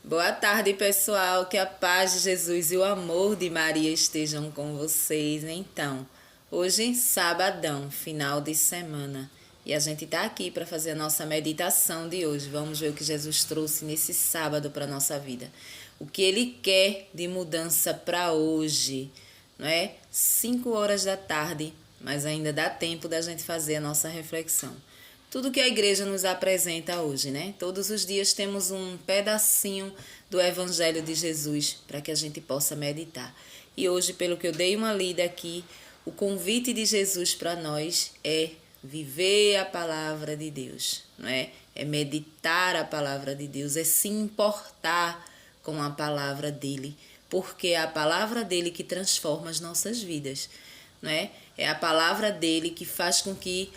Boa tarde, pessoal. Que a paz de Jesus e o amor de Maria estejam com vocês. Então, hoje, sabadão, final de semana. E a gente está aqui para fazer a nossa meditação de hoje. Vamos ver o que Jesus trouxe nesse sábado para a nossa vida. O que Ele quer de mudança para hoje, não é? 5 horas da tarde, mas ainda dá tempo da gente fazer a nossa reflexão. Tudo que a igreja nos apresenta hoje, né? Todos os dias temos um pedacinho do Evangelho de Jesus para que a gente possa meditar. E hoje, pelo que eu dei uma lida aqui, o convite de Jesus para nós é viver a palavra de Deus, não é? É meditar a palavra de Deus, é se importar com a palavra dele, porque é a palavra dele que transforma as nossas vidas, não é? É a palavra dele que faz com que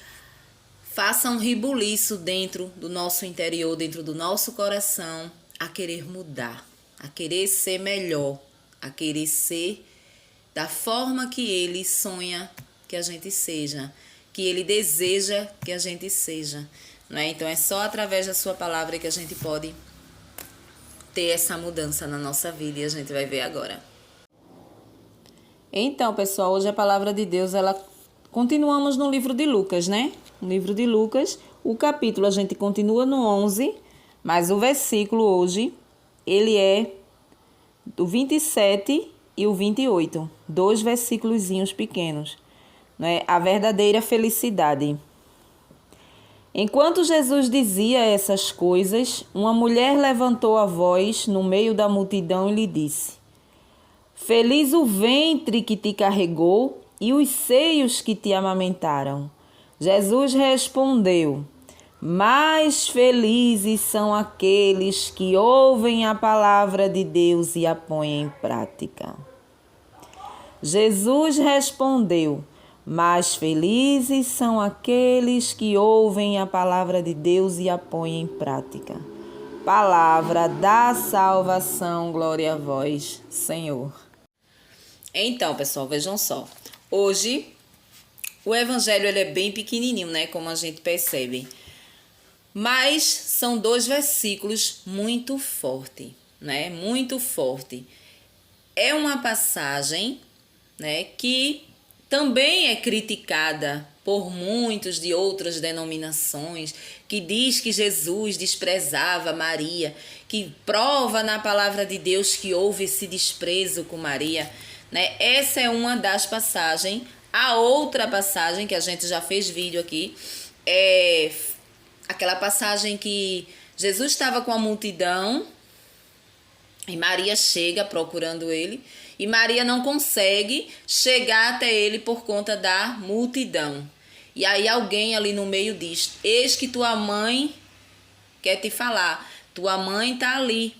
faça um rebuliço dentro do nosso interior, dentro do nosso coração, a querer mudar, a querer ser melhor, a querer ser da forma que Ele sonha que a gente seja, que Ele deseja que a gente seja, não é? Então é só através da sua palavra que a gente pode ter essa mudança na nossa vida e a gente vai ver agora. Então, pessoal, hoje a palavra de Deus, continuamos no livro de Lucas, né? No livro de Lucas, o capítulo a gente continua no 11, mas o versículo hoje, ele é do 27 e o 28, 2 versículozinhos pequenos, né? A verdadeira felicidade. Enquanto Jesus dizia essas coisas, uma mulher levantou a voz no meio da multidão e lhe disse: Feliz o ventre que te carregou e os seios que te amamentaram. Jesus respondeu: Mais felizes são aqueles que ouvem a palavra de Deus e a põem em prática. Jesus respondeu: Mais felizes são aqueles que ouvem a palavra de Deus e a põem em prática. Palavra da salvação, glória a vós, Senhor. Então, pessoal, vejam só. Hoje, o evangelho ele é bem pequenininho, né? Como a gente percebe. Mas são 2 versículos muito fortes, né? Muito forte. É uma passagem, né, que também é criticada por muitos de outras denominações, que diz que Jesus desprezava Maria, que prova na palavra de Deus que houve esse desprezo com Maria, né? Essa é uma das passagens. A outra passagem, que a gente já fez vídeo aqui, é aquela passagem que Jesus estava com a multidão e Maria chega procurando ele, e Maria não consegue chegar até ele por conta da multidão. E aí alguém ali no meio diz: Eis que tua mãe quer te falar, tua mãe está ali,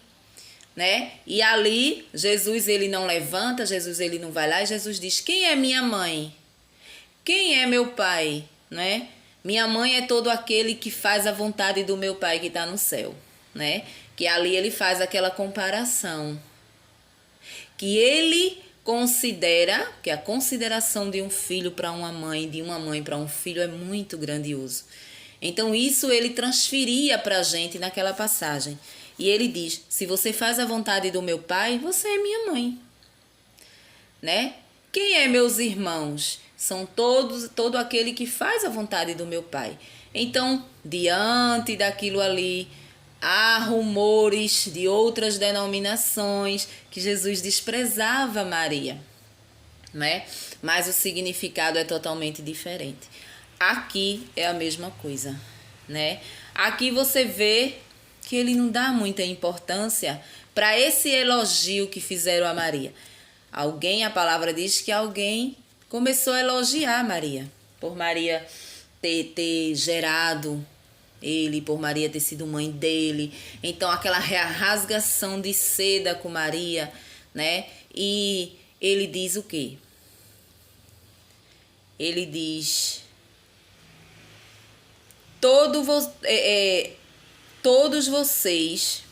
né? E ali Jesus ele não levanta, Jesus ele não vai lá, e Jesus diz: Quem é minha mãe? Quem é meu pai? Né? Minha mãe é todo aquele que faz a vontade do meu pai que está no céu, né? Que ali ele faz aquela comparação. Que ele considera, que a consideração de um filho para uma mãe, de uma mãe para um filho é muito grandioso. Então isso ele transferia para a gente naquela passagem. E ele diz: se você faz a vontade do meu pai, você é minha mãe, né? Quem é meus irmãos? São todo aquele que faz a vontade do meu pai. Então, diante daquilo ali, há rumores de outras denominações que Jesus desprezava Maria, né? Mas o significado é totalmente diferente. Aqui é a mesma coisa, né? Aqui você vê que ele não dá muita importância para esse elogio que fizeram a Maria. A palavra diz que alguém começou a elogiar Maria, por Maria ter gerado ele, por Maria ter sido mãe dele. Então aquela rasgação de seda com Maria, né? E ele diz o quê? Ele diz: todos vocês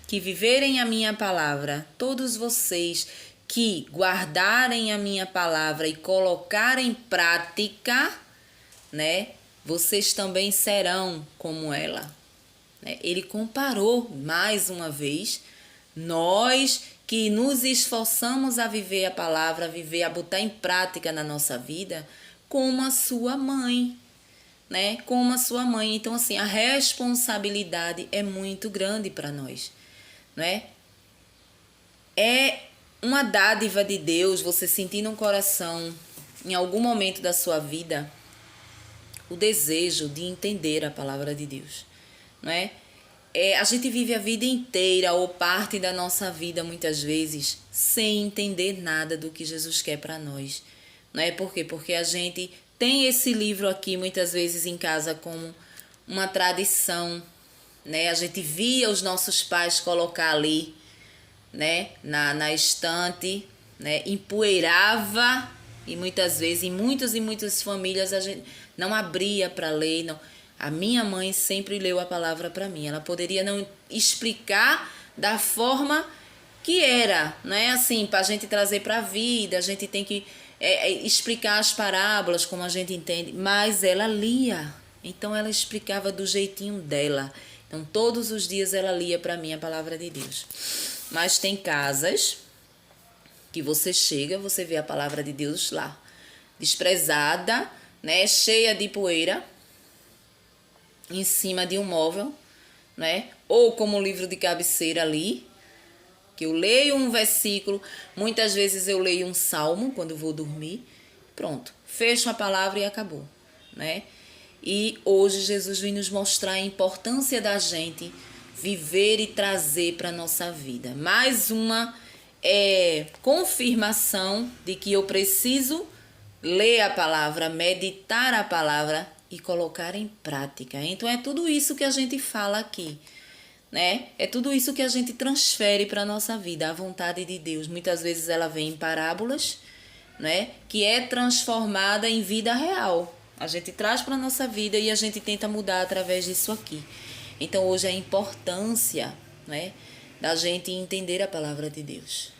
que viverem a minha palavra, todos vocês que guardarem a minha palavra e colocarem em prática, né? Vocês também serão como ela. Ele comparou mais uma vez, Nós que nos esforçamos a viver a palavra, a viver, a botar em prática na nossa vida, como a sua mãe, né? Como a sua mãe. Então, assim, a responsabilidade é muito grande para nós, né? É uma dádiva de Deus você sentir no coração, em algum momento da sua vida, o desejo de entender a palavra de Deus, não é? A gente vive a vida inteira ou parte da nossa vida muitas vezes sem entender nada do que Jesus quer para nós, não é? Por quê? Porque a gente tem esse livro aqui muitas vezes em casa como uma tradição, né? A gente via os nossos pais colocar ali, né, na estante, né, empoeirava, e muitas vezes em muitas e muitas famílias a gente não abria para ler, não. A minha mãe sempre leu a palavra para mim. Ela poderia não explicar da forma que era, não é assim, para a gente trazer para a vida, a gente tem que explicar as parábolas como a gente entende, mas ela lia, então ela explicava do jeitinho dela. Então todos os dias ela lia para mim a palavra de Deus. Mas tem casas que você chega, você vê a palavra de Deus lá, desprezada, né, cheia de poeira, em cima de um móvel, né? Ou como livro de cabeceira ali, que eu leio um versículo, muitas vezes eu leio um salmo quando vou dormir, pronto, fecho a palavra e acabou, né? E hoje Jesus vem nos mostrar a importância da gente viver e trazer para a nossa vida mais uma confirmação de que eu preciso ler a palavra, meditar a palavra e colocar em prática. Então é tudo isso que a gente fala aqui, né? É tudo isso que a gente transfere para a nossa vida, a vontade de Deus. Muitas vezes ela vem em parábolas, né? Que é transformada em vida real. A gente traz para a nossa vida e a gente tenta mudar através disso aqui. Então hoje a importância, né, da gente entender a palavra de Deus.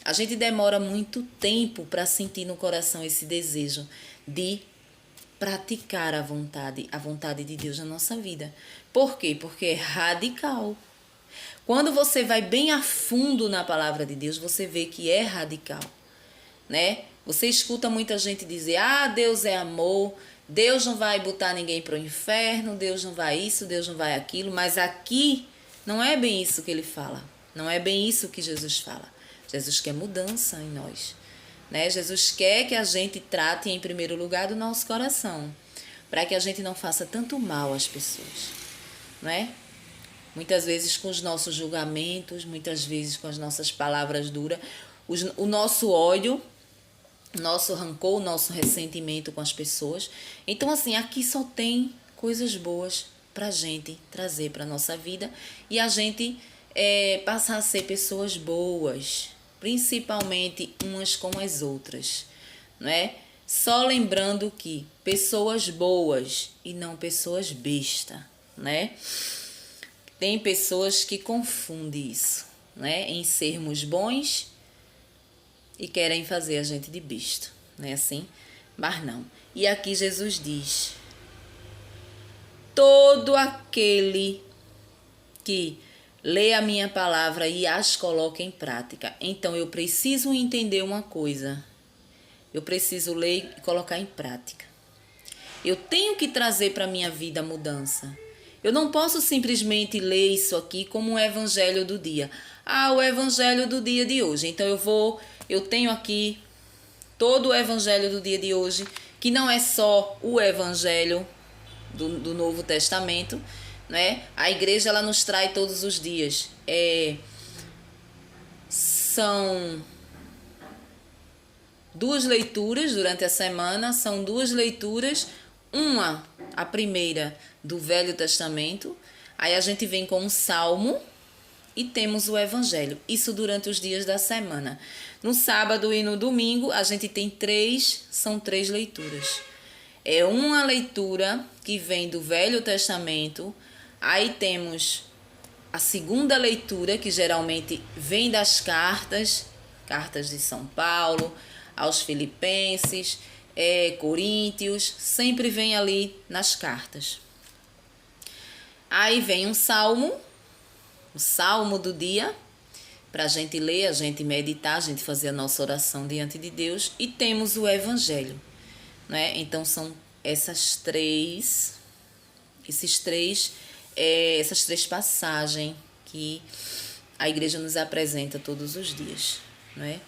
A gente demora muito tempo para sentir no coração esse desejo de praticar a vontade de Deus na nossa vida. Por quê? Porque é radical. Quando você vai bem a fundo na palavra de Deus, você vê que é radical, né? Você escuta muita gente dizer, Deus é amor, Deus não vai botar ninguém para o inferno, Deus não vai isso, Deus não vai aquilo, mas aqui não é bem isso que ele fala, não é bem isso que Jesus fala. Jesus quer mudança em nós, né? Jesus quer que a gente trate em primeiro lugar do nosso coração, para que a gente não faça tanto mal às pessoas, não é? Muitas vezes com os nossos julgamentos, muitas vezes com as nossas palavras duras, o nosso ódio, o nosso rancor, o nosso ressentimento com as pessoas. Então, assim, aqui só tem coisas boas para a gente trazer para a nossa vida e a gente passar a ser pessoas boas, principalmente umas com as outras, não é? Só lembrando que pessoas boas e não pessoas besta, né? Tem pessoas que confundem isso, né? Em sermos bons e querem fazer a gente de besta, não é assim? Mas não. E aqui Jesus diz: todo aquele que lê a minha palavra e as coloca em prática. Então eu preciso entender uma coisa. Eu preciso ler e colocar em prática. Eu tenho que trazer para a minha vida a mudança. Eu não posso simplesmente ler isso aqui como um evangelho do dia. O evangelho do dia de hoje. Então eu tenho aqui todo o evangelho do dia de hoje, que não é só o evangelho do Novo Testamento, né? A igreja ela nos traz todos os dias. São 2 leituras durante a semana, são 2 leituras, a primeira do Velho Testamento, aí a gente vem com um salmo e temos o evangelho, isso durante os dias da semana. No sábado e no domingo a gente tem 3 leituras. É uma leitura que vem do Velho Testamento, aí temos a segunda leitura que geralmente vem das cartas de São Paulo, aos Filipenses, Coríntios, sempre vem ali nas cartas. Aí vem um salmo, o salmo do dia, para a gente ler, a gente meditar, a gente fazer a nossa oração diante de Deus, e temos o Evangelho, né? Então são essas três passagens que a igreja nos apresenta todos os dias, né?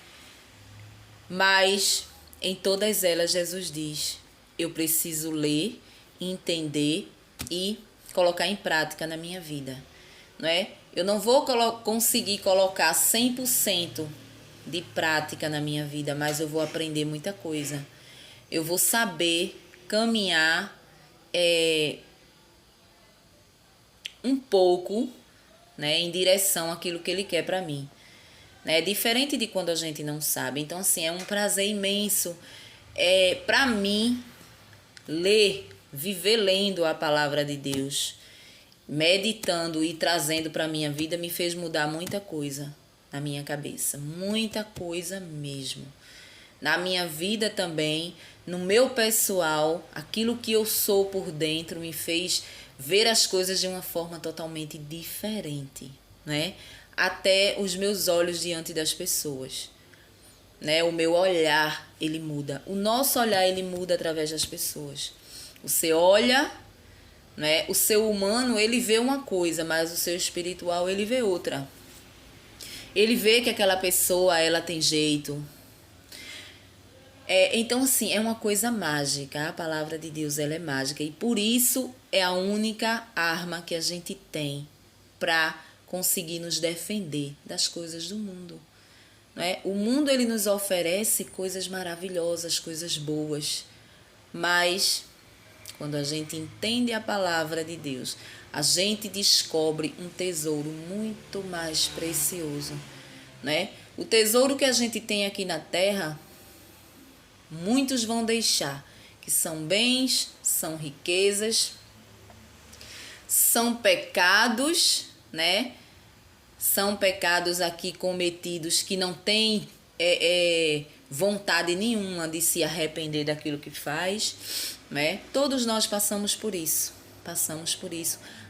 Mas em todas elas Jesus diz: eu preciso ler, entender e colocar em prática na minha vida, não é? Eu não vou conseguir colocar 100% de prática na minha vida, mas eu vou aprender muita coisa. Eu vou saber caminhar um pouco, né, em direção àquilo que Ele quer para mim. É diferente de quando a gente não sabe. Então, assim, é um prazer imenso para mim viver lendo a palavra de Deus, meditando e trazendo para a minha vida, me fez mudar muita coisa na minha cabeça. Muita coisa mesmo. Na minha vida também, no meu pessoal, aquilo que eu sou por dentro me fez ver as coisas de uma forma totalmente diferente, né? Até os meus olhos diante das pessoas, né? O meu olhar, ele muda. O nosso olhar, ele muda através das pessoas. Você olha, né? O seu humano, ele vê uma coisa, mas o seu espiritual, ele vê outra. Ele vê que aquela pessoa, ela tem jeito. Então, assim, é uma coisa mágica. A palavra de Deus, ela é mágica. E por isso é a única arma que a gente tem para conseguir nos defender das coisas do mundo. Não é? O mundo, ele nos oferece coisas maravilhosas, coisas boas. Mas, quando a gente entende a palavra de Deus, a gente descobre um tesouro muito mais precioso. Né? O tesouro que a gente tem aqui na terra, muitos vão deixar, que são bens, são riquezas, são pecados, né? São pecados aqui cometidos que não tem vontade nenhuma de se arrepender daquilo que faz, né? Todos nós passamos por isso.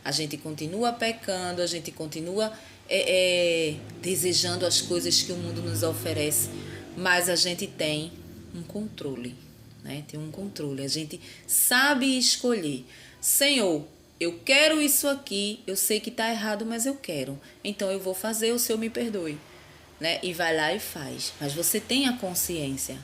A gente continua pecando, a gente continua desejando as coisas que o mundo nos oferece, mas a gente tem um controle, né? Tem um controle. A gente sabe escolher. Senhor, eu quero isso aqui, eu sei que está errado, mas eu quero. Então eu vou fazer, o Senhor me perdoe, né? E vai lá e faz. Mas você tem a consciência,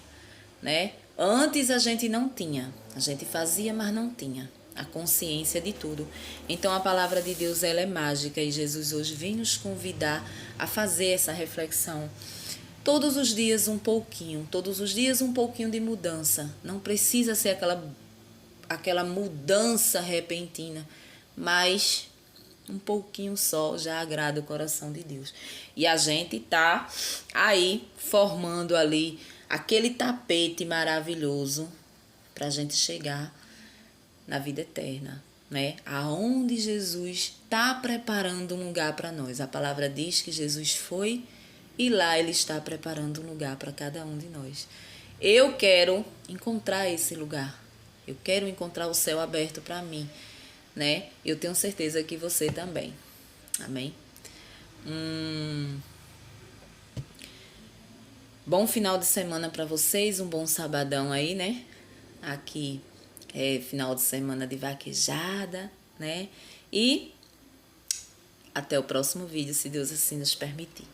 né? Antes a gente não tinha. A gente fazia, mas não tinha a consciência de tudo. Então a palavra de Deus, ela é mágica, e Jesus hoje vem nos convidar a fazer essa reflexão. Todos os dias um pouquinho de mudança. Não precisa ser aquela mudança repentina, mas um pouquinho só já agrada o coração de Deus. E a gente tá aí formando ali aquele tapete maravilhoso para a gente chegar na vida eterna, né? Aonde Jesus está preparando um lugar para nós. A palavra diz que Jesus foi e lá Ele está preparando um lugar para cada um de nós. Eu quero encontrar esse lugar. Eu quero encontrar o céu aberto para mim, né? Eu tenho certeza que você também. Amém? Bom final de semana para vocês, um bom sabadão aí, né? Aqui é final de semana de vaquejada, né? E até o próximo vídeo, se Deus assim nos permitir.